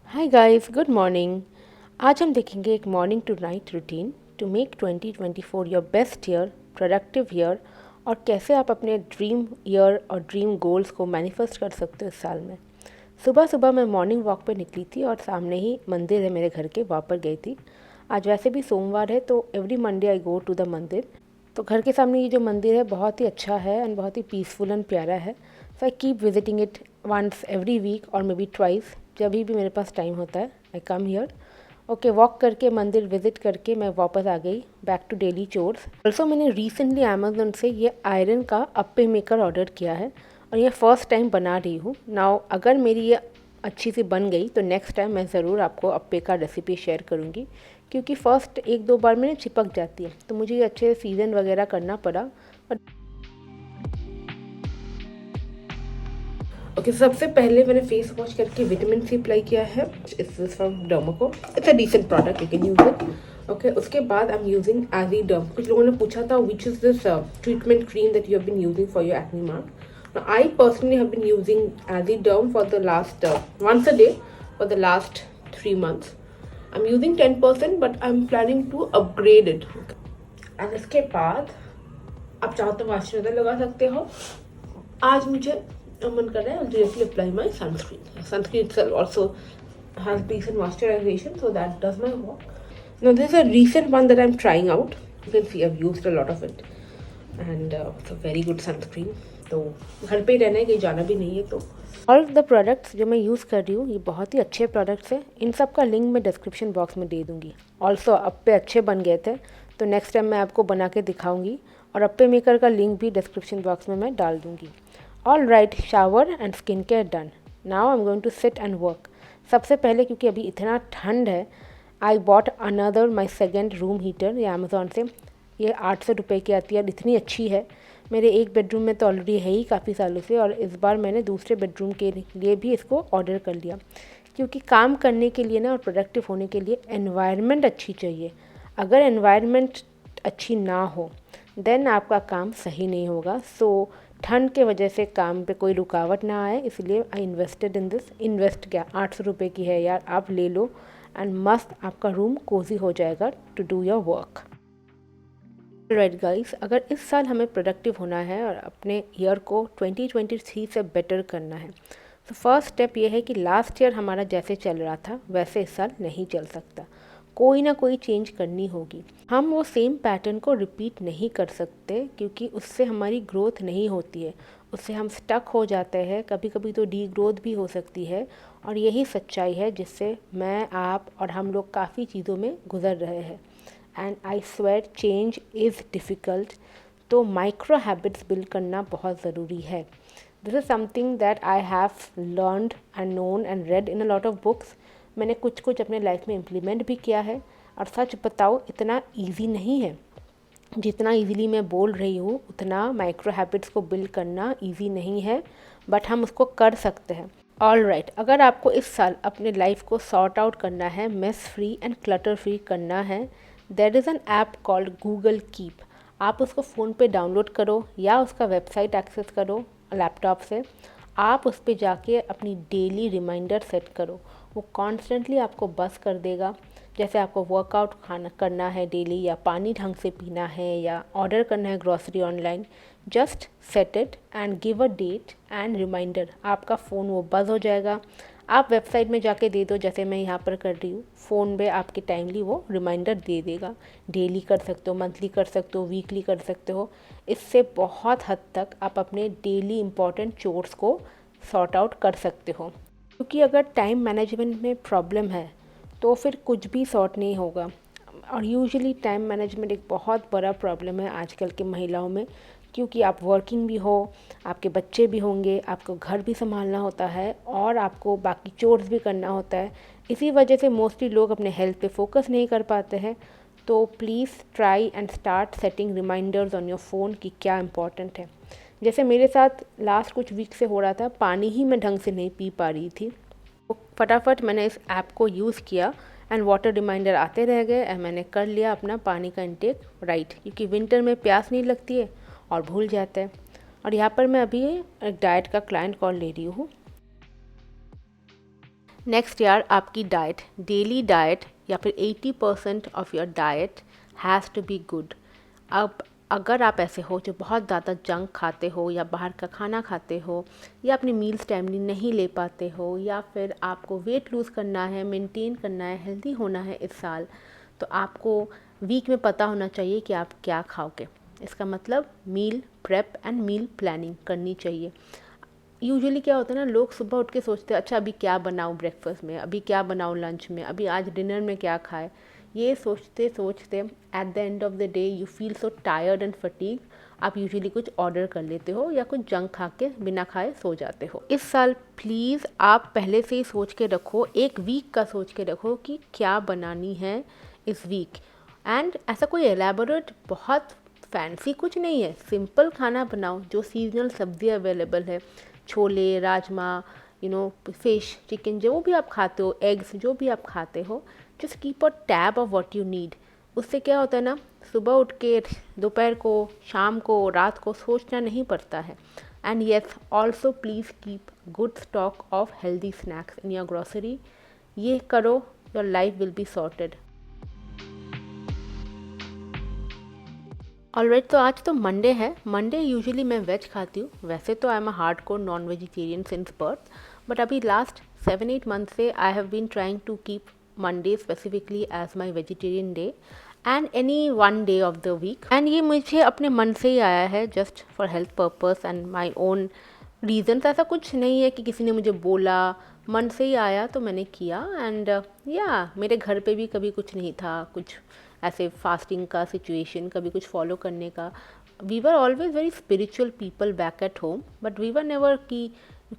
Hi guys, good morning. आज हम देखेंगे एक morning to night routine to make 2024 your best year, productive year, और कैसे आप अपने ड्रीम ईयर और ड्रीम गोल्स को मैनिफेस्ट कर सकते हो इस साल में। सुबह सुबह मैं मॉर्निंग वॉक पे निकली थी और सामने ही मंदिर है मेरे घर के, वहाँ पर गई थी। आज वैसे भी सोमवार है तो every Monday I go to the mandir. तो घर के सामने ये जो मंदिर है बहुत ही अच्छा है एंड बहुत ही पीसफुल एंड प्यारा है। So I keep visiting it once every week और मे बी ट्वाइस, जब भी मेरे पास टाइम होता है I come here. Okay, walk करके मंदिर विजिट करके मैं वापस आ गई back to daily chores. Also मैंने रिसेंटली अमेजोन से ये आयरन का अप्पे मेकर ऑर्डर किया है और ये फ़र्स्ट टाइम बना रही हूँ। नाउ अगर मेरी ये अच्छी सी बन गई तो नेक्स्ट टाइम मैं ज़रूर आपको अप्पे का रेसिपी शेयर करूँगी, क्योंकि फ़र्स्ट एक दो बार में ना चिपक जाती है, तो मुझे ये अच्छे से सीज़न वगैरह करना पड़ा। ओके, सबसे पहले मैंने फेस वॉश करके विटामिन सी अप्लाई किया है। It's from Dermaco, it's a decent product, you can use it. Okay, उसके बाद आई एम यूजिंग एज़ीडर्म। कुछ लोगों ने पूछा था which is this treatment cream that you have been using for your acne mark. I personally have been using Aziderm for the last once a day for the last 3 months. I'm using 10%, but I'm planning to upgrade it. And इसके बाद आप चाहो तो moisturiser लगा सकते हो। आज मुझे मन कर रहा है directly apply my sunscreen. Sunscreen itself also has decent moisturization, so that does my work. Now this is a recent one that I'm trying out. You can see I've used a lot of it, and it's a very good sunscreen. तो घर पे ही रहना है, कहीं जाना भी नहीं है। तो ऑल द प्रोडक्ट्स जो मैं यूज़ कर रही हूँ ये बहुत ही अच्छे प्रोडक्ट्स हैं। इन सब का लिंक मैं डिस्क्रिप्शन बॉक्स में दे दूँगी। ऑल्सो अप्पे अच्छे बन गए थे, तो नेक्स्ट टाइम मैं आपको बना के दिखाऊँगी, और अप्पे मेकर का लिंक भी डिस्क्रिप्शन बॉक्स में मैं डाल दूँगी। All right, shower and skin care done. Now I am going to sit and work. सबसे पहले क्योंकि अभी इतना ठंड है, I bought another my second room heater, ये अमेज़ॉन से। ये 800 रुपये की आती है और इतनी अच्छी है। मेरे एक बेडरूम में तो ऑलरेडी है ही काफ़ी सालों से, और इस बार मैंने दूसरे बेडरूम के लिए भी इसको ऑर्डर कर लिया, क्योंकि काम करने के लिए ना और प्रोडक्टिव होने के लिए एनवायरनमेंट अच्छी चाहिए। अगर एनवायरनमेंट अच्छी ना हो देन आपका काम सही नहीं होगा। सो ठंड के वजह से काम पे कोई रुकावट ना आए, इसलिए I invested in this. Invest क्या, 800 रुपये की है यार, आप ले लो एंड मस्त आपका रूम कोजी हो जाएगा to do your work. Right guys, अगर इस साल हमें प्रोडक्टिव होना है और अपने ईयर को 2023 से बेटर करना है, तो फर्स्ट स्टेप ये है कि लास्ट ईयर हमारा जैसे चल रहा था वैसे इस साल नहीं चल सकता। कोई ना कोई चेंज करनी होगी। हम वो सेम पैटर्न को रिपीट नहीं कर सकते, क्योंकि उससे हमारी ग्रोथ नहीं होती है, उससे हम स्टक हो जाते हैं। कभी कभी तो डी ग्रोथ भी हो सकती है, और यही सच्चाई है जिससे मैं, आप और हम लोग काफ़ी चीज़ों में गुजर रहे हैं। And I swear change is difficult, तो माइक्रो हैबिट्स बिल्ड करना बहुत ज़रूरी है। This is something that I have learned and known and red in a lot of books. मैंने कुछ कुछ अपने लाइफ में इम्प्लीमेंट भी किया है, और सच बताओ इतना ईजी नहीं है। जितना ईज़िली मैं बोल रही हूँ उतना माइक्रो हैबिट्स को बिल्ड करना ईजी नहीं है, बट हम उसको कर सकते हैं। ऑल राइट, अगर आपको इस साल अपने लाइफ को सॉर्ट आउट करना है, mess free and clutter free करना है, there is an app called Google Keep. आप उसको फ़ोन पे डाउनलोड करो या उसका वेबसाइट एक्सेस करो लैपटॉप से। आप उस पर जाके अपनी डेली रिमाइंडर सेट करो, वो कॉन्स्टेंटली आपको बस कर देगा। जैसे आपको वर्कआउट खाना करना है डेली, या पानी ढंग से पीना है, या ऑर्डर करना है grocery online, just set it and give a date and reminder. आपका फ़ोन वो बज़ हो जाएगा। आप वेबसाइट में जाके दे दो, जैसे मैं यहाँ पर कर रही हूँ, फ़ोन में आपके टाइमली वो रिमाइंडर दे देगा। डेली कर सकते हो, मंथली कर सकते हो, वीकली कर सकते हो। इससे बहुत हद तक आप अपने डेली इम्पॉर्टेंट चोर्स को सॉर्ट आउट कर सकते हो, क्योंकि अगर टाइम मैनेजमेंट में प्रॉब्लम है तो फिर कुछ भी सॉर्ट नहीं होगा। और यूजुअली टाइम मैनेजमेंट एक बहुत बड़ा प्रॉब्लम है आजकल के महिलाओं में, क्योंकि आप वर्किंग भी हो, आपके बच्चे भी होंगे, आपको घर भी संभालना होता है, और आपको बाकी चोर्स भी करना होता है। इसी वजह से मोस्टली लोग अपने हेल्थ पे फोकस नहीं कर पाते हैं। तो please try and start setting reminders on your phone कि क्या इम्पॉर्टेंट है। जैसे मेरे साथ लास्ट कुछ वीक से हो रहा था, पानी ही मैं ढंग से नहीं पी पा रही थी। तो फटाफट मैंने इस ऐप को यूज़ किया एंड वाटर रिमाइंडर आते रह गए, एंड मैंने कर लिया अपना पानी का इंटेक राइट, क्योंकि विंटर में प्यास नहीं लगती है और भूल जाता है। और यहाँ पर मैं अभी एक डाइट का क्लाइंट कॉल ले रही हूँ। नेक्स्ट यार, आपकी डाइट, डेली डाइट या फिर 80% of your diet has to be good. अब अगर आप ऐसे हो जो बहुत ज़्यादा जंक खाते हो या बाहर का खाना खाते हो या अपनी मील्स टाइमली नहीं ले पाते हो या फिर आपको वेट लूज़ करना है, मेंटेन करना है, हेल्दी होना है इस साल, तो आपको वीक में पता होना चाहिए कि आप क्या खाओगे। इसका मतलब meal prep and meal planning करनी चाहिए। यूजुअली क्या होता है ना, लोग सुबह उठ के सोचते हैं अच्छा अभी क्या बनाऊँ ब्रेकफास्ट में, अभी क्या बनाऊँ लंच में, अभी आज डिनर में क्या खाए। ये सोचते सोचते at the end of the day you feel so tired and fatigue. आप यूजुअली कुछ ऑर्डर कर लेते हो या कुछ जंक खा के बिना खाए सो जाते हो। इस साल प्लीज़ आप पहले से ही सोच के रखो, एक वीक का सोच के रखो कि क्या बनानी है इस वीक। एंड ऐसा कोई एलैबोरेट बहुत फैंसी कुछ नहीं है, सिंपल खाना बनाओ। जो सीजनल सब्जी अवेलेबल है, छोले, राजमा, फिश, चिकन, जो भी आप खाते हो, एग्स, जो भी आप खाते हो, just keep a tab of what you need. उससे क्या होता है ना, सुबह उठ के दोपहर को, शाम को, रात को सोचना नहीं पड़ता है। And yes, also please keep good stock of healthy snacks in your grocery. ये करो, your life will be sorted. Alright, तो आज तो मंडे है। मंडे यूजुअली मैं वेज खाती हूँ। वैसे तो I am a hard core non vegetarian since birth, but अभी लास्ट 7-8 मंथ से I have been trying to keep Monday specifically as my vegetarian day and any one day of the week. And ये मुझे अपने मन से ही आया है, just for health purpose and my own reasons. ऐसा कुछ नहीं है कि किसी ने मुझे बोला, मन से ही आया तो मैंने किया। एंड या मेरे घर पे भी कभी कुछ नहीं था, कुछ ऐसे फास्टिंग का सिचुएशन, कभी कुछ फॉलो करने का। We were always very spiritual people back at home, but we were never कि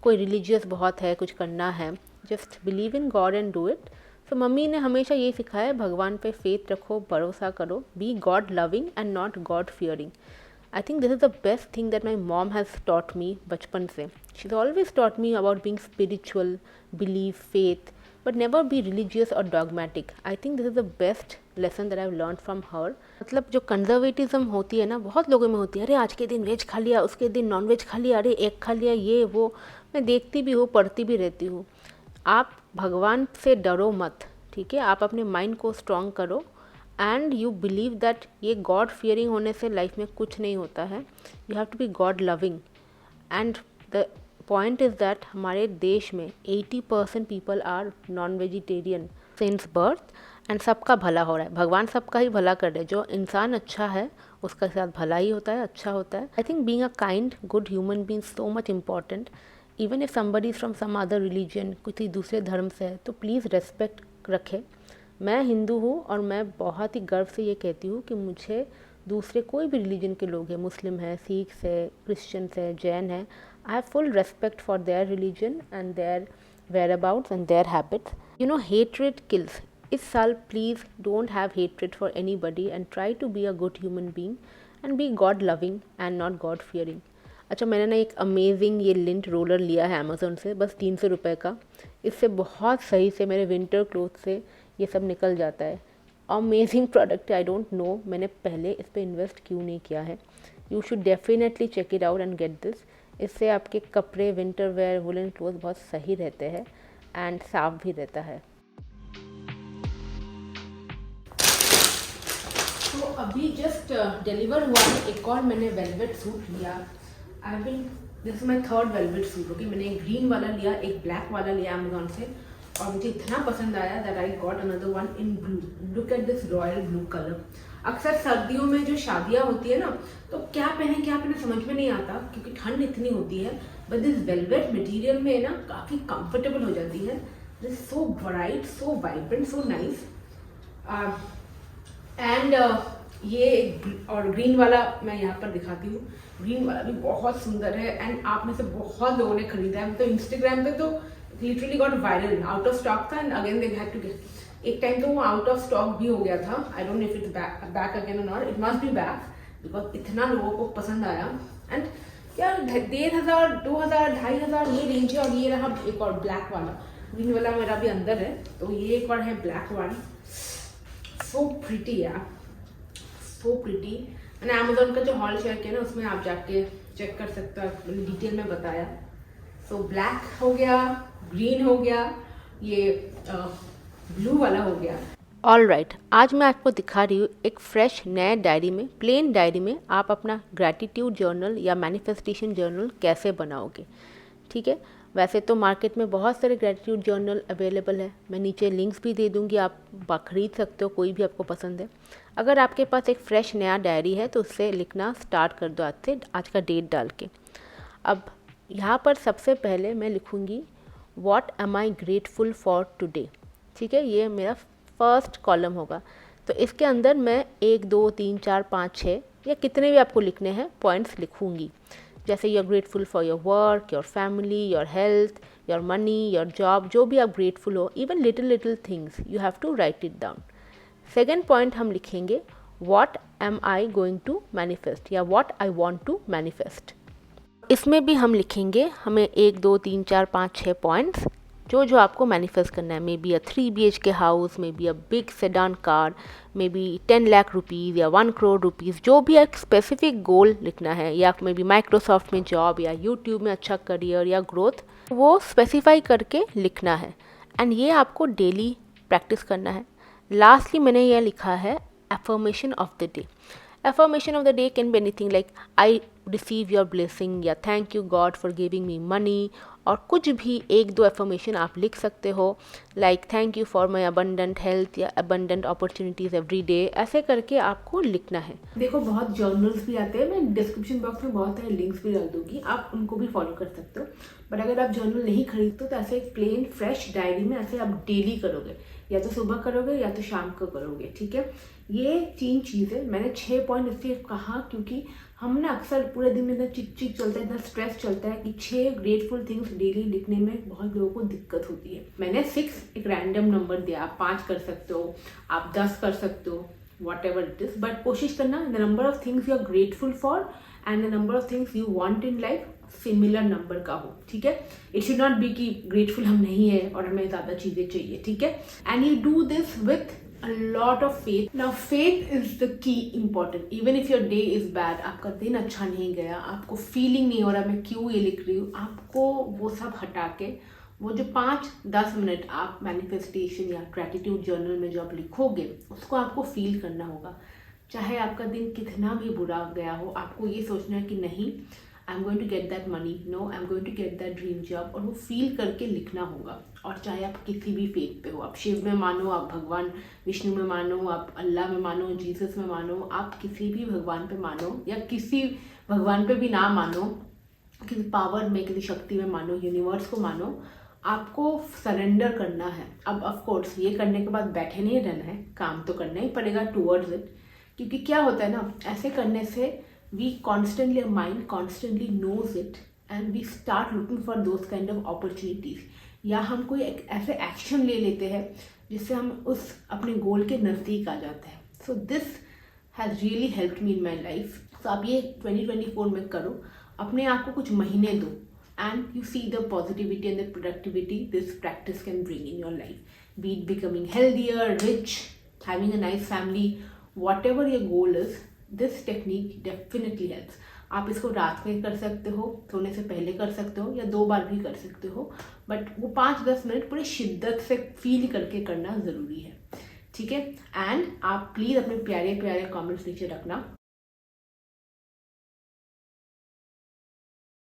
कोई रिलीजियस बहुत है, कुछ करना है। Just believe in God and do it. So mummy ने हमेशा ये सिखाया है, भगवान पे फेथ रखो, भरोसा करो, be God loving and not God fearing. I think this is the best thing that my mom has taught me बचपन से। She is always taught me about being spiritual, believe, faith, but never be religious or dogmatic. I think this is the best lesson that I've learned from her. मतलब जो conservatism होती है ना, बहुत लोगों में होती है, अरे आज के दिन वेज खा लिया, उसके दिन नॉन वेज खा लिया, अरे एग खा लिया, ये वो। मैं देखती भी हूँ, पढ़ती भी रहती हूँ। आप भगवान से डरो मत, ठीक है? आप अपने माइंड को स्ट्रॉन्ग करो एंड यू बिलीव दैट ये गॉड फियरिंग होने से लाइफ में कुछ नहीं होता है। You have to be God loving. And the point is that हमारे देश में 80% people are non vegetarian since birth and सबका भला हो रहा है। भगवान सबका ही भला कर रहे हैं। जो इंसान अच्छा है उसका साथ भला ही होता है, अच्छा होता है। I think being a kind good human being so much important. Even if somebody is from some other religion, किसी दूसरे धर्म से है, तो प्लीज़ रेस्पेक्ट रखें। मैं हिंदू हूँ और मैं बहुत ही गर्व से ये कहती हूँ कि मुझे दूसरे कोई भी रिलीजन के लोग हैं, मुस्लिम है, सिख्स है, क्रिश्चियंस है, जैन है, I have full respect for their religion and their whereabouts and their habits. Hatred kills. इस साल please don't have hatred for anybody and try to be a good human being and be God loving and not God fearing. अच्छा, मैंने ना एक amazing ये lint roller लिया है Amazon से, बस 300 रुपये का। इससे बहुत सही से मेरे विंटर क्लोथ से ये सब निकल जाता है। अमेजिंग प्रोडक्ट है। आई डोंट नो मैंने पहले इस पर इन्वेस्ट क्यों नहीं किया है। You should definitely check it out and get this. इससे आपके कपड़े, विंटर वेयर, वुलन क्लोथ बहुत सही रहते हैं एंड साफ भी रहता है। तो अभी जस्ट डिलीवर हुआ है एक और मैंने वेलवेट सूट लिया। This is my third velvet suit. Okay, मैंने एक ग्रीन वाला लिया, एक ब्लैक वाला लिया अमेजोन से, और मुझे इतना पसंद आया that I got another one in blue. Look at this royal blue colour. अक्सर सर्दियों में जो शादियाँ होती है ना, तो क्या पहने समझ में नहीं आता क्योंकि ठंड इतनी होती है। बट दिस वेलवेट मटेरियल में ना काफ़ी कंफर्टेबल हो जाती है। This so bright, so vibrant, so nice. And ये और ग्रीन वाला मैं यहाँ पर दिखाती हूँ। ग्रीन वाला भी बहुत सुंदर है एंड आप में से बहुत लोगों ने खरीदा है। तो इंस्टाग्राम पे तो literally got viral, out of stock था and again they had to get. एक टाइम तो वो आउट ऑफ स्टॉक भी हो गया था। I don't know if it's back again और not, it must be back because इतना लोगों को पसंद आया। एंड यार 1500, 2000, 2500 ये रेंज है। और ये रहा एक और ब्लैक वाला, ग्रीन वाला मेरा भी अंदर है, तो ये एक और है ब्लैक वन। सो प्रिटी यार, सो प्रिटी। मैंने अमेजोन का जो हॉल शेयर किया ना, उसमें आप जाके चेक कर सकते हो, मैंने डिटेल में बताया। सो ब्लैक हो गया, ग्रीन हो गया, ये ब्लू वाला हो गया। ऑल राइट, आज मैं आपको दिखा रही हूँ एक फ्रेश नए डायरी में, प्लेन डायरी में आप अपना ग्रैटिट्यूड जर्नल या मैनिफेस्टेशन जर्नल कैसे बनाओगे। ठीक है, वैसे तो मार्केट में बहुत सारे ग्रैटिट्यूड जर्नल अवेलेबल है, मैं नीचे लिंक्स भी दे दूँगी, आप खरीद सकते हो कोई भी आपको पसंद है। अगर आपके पास एक फ्रेश नया डायरी है तो उससे लिखना स्टार्ट कर दो आज से, आज का डेट डाल के। अब यहाँ पर सबसे पहले मैं लिखूँगी what am I grateful for today. ठीक है, ये मेरा फर्स्ट कॉलम होगा। तो इसके अंदर मैं 1 2 3 4 5 6 या कितने भी आपको लिखने हैं पॉइंट्स लिखूँगी। जैसे you are grateful for your work, your family, your health, your money, your job, जो भी आप ग्रेटफुल हो, even little little things you have to write it down. Second point हम लिखेंगे what am I going to manifest या what I want to manifest. इसमें भी हम लिखेंगे हमें 1 2 3 4 5 6 पॉइंट्स जो जो आपको मैनिफेस्ट करना है। May be a 3 BHK house, may be a big sedan car, may be 10 lakh rupees या 1 करोड़ रुपीज़, जो भी एक स्पेसिफिक गोल लिखना है, या मे बी माइक्रोसॉफ्ट में जॉब या यूट्यूब में अच्छा करियर या ग्रोथ, वो स्पेसिफाई करके लिखना है। एंड ये आपको डेली प्रैक्टिस करना है। लास्टली मैंने यह लिखा है affirmation of the day. Affirmation of the day can be anything like I receive your blessing या thank you God for giving me money, और कुछ भी 1 2 affirmation आप लिख सकते हो, like thank you for my abundant health या abundant opportunities every day। ऐसे करके आपको लिखना है। देखो बहुत जर्नल्स भी आते हैं, मैं डिस्क्रिप्शन बॉक्स में बहुत सारे लिंक्स भी डाल दूंगी, आप उनको भी फॉलो कर सकते हो। बट अगर आप जर्नल नहीं खरीदते तो ऐसे एक प्लेन फ्रेश डायरी में ऐसे आप डेली करोगे, या तो सुबह करोगे या तो शाम को करोगे। ठीक है, ये 3 चीज़ें मैंने 6 पॉइंट इसलिए कहा क्योंकि हम ना अक्सर पूरे दिन में इतना चिक चिक चलता है, इतना स्ट्रेस चलता है कि 6 ग्रेटफुल थिंग्स डेली लिखने में बहुत लोगों को दिक्कत होती है। मैंने 6 एक रैंडम नंबर दिया, आप 5 कर सकते हो, आप 10 कर सकते हो, whatever it is, but कोशिश करना the number of things you are grateful for and the number of things you want in life similar number का हो। ठीक है, इट शुड नॉट बी कि ग्रेटफुल हम नहीं है और हमें ज्यादा चीजें चाहिए। ठीक है, and you do this with a lot of faith. Now faith is the key important. Even if your day is bad, आपका दिन अच्छा नहीं गया, आपको फीलिंग नहीं हो रहा मैं क्यों ये लिख रही हूँ, आपको वो सब हटा के वो जो 5-10 मिनट आप मैनिफेस्टेशन या ग्रैटिट्यूड जर्नल में जो आप लिखोगे उसको आपको फील करना होगा। चाहे आपका दिन कितना भी बुरा गया हो, आपको ये सोचना है कि नहीं I am going to get that money, no I am going to get that dream job, और वो फील करके लिखना होगा। और चाहे आप किसी भी फेथ पे हो, आप शिव में मानो, आप भगवान विष्णु में मानो, आप अल्लाह में मानो, जीसस में मानो, आप किसी भी भगवान पे मानो या किसी भगवान पे भी ना मानो, किसी पावर में, किसी शक्ति में मानो, यूनिवर्स को मानो, आपको सरेंडर करना है। अब ऑफ कोर्स ये करने के बाद बैठे नहीं रहना है, काम तो करना ही पड़ेगा टूवर्ड्स इट। क्योंकि क्या होता है ना, ऐसे करने से we constantly, mind constantly knows it and we start looking for those kind of opportunities, या हम कोई ऐसे एक्शन ले लेते हैं जिससे हम उस अपने गोल के नज़दीक आ जाते हैं। So this has really helped me in my life. तो आप ये 2024 में करो, अपने आप को कुछ महीने दो and you see the positivity and the productivity this practice can bring in your life, be it becoming healthier, rich, having a nice family, whatever your goal is, this technique definitely helps। आप इसको रात में कर सकते हो, सोने से पहले कर सकते हो, या 2 बार भी कर सकते हो, बट वो 5-10 मिनट पूरी शिद्दत से फील करके करना ज़रूरी है। ठीक है, एंड आप प्लीज़ अपने प्यारे प्यारे कमेंट्स नीचे रखना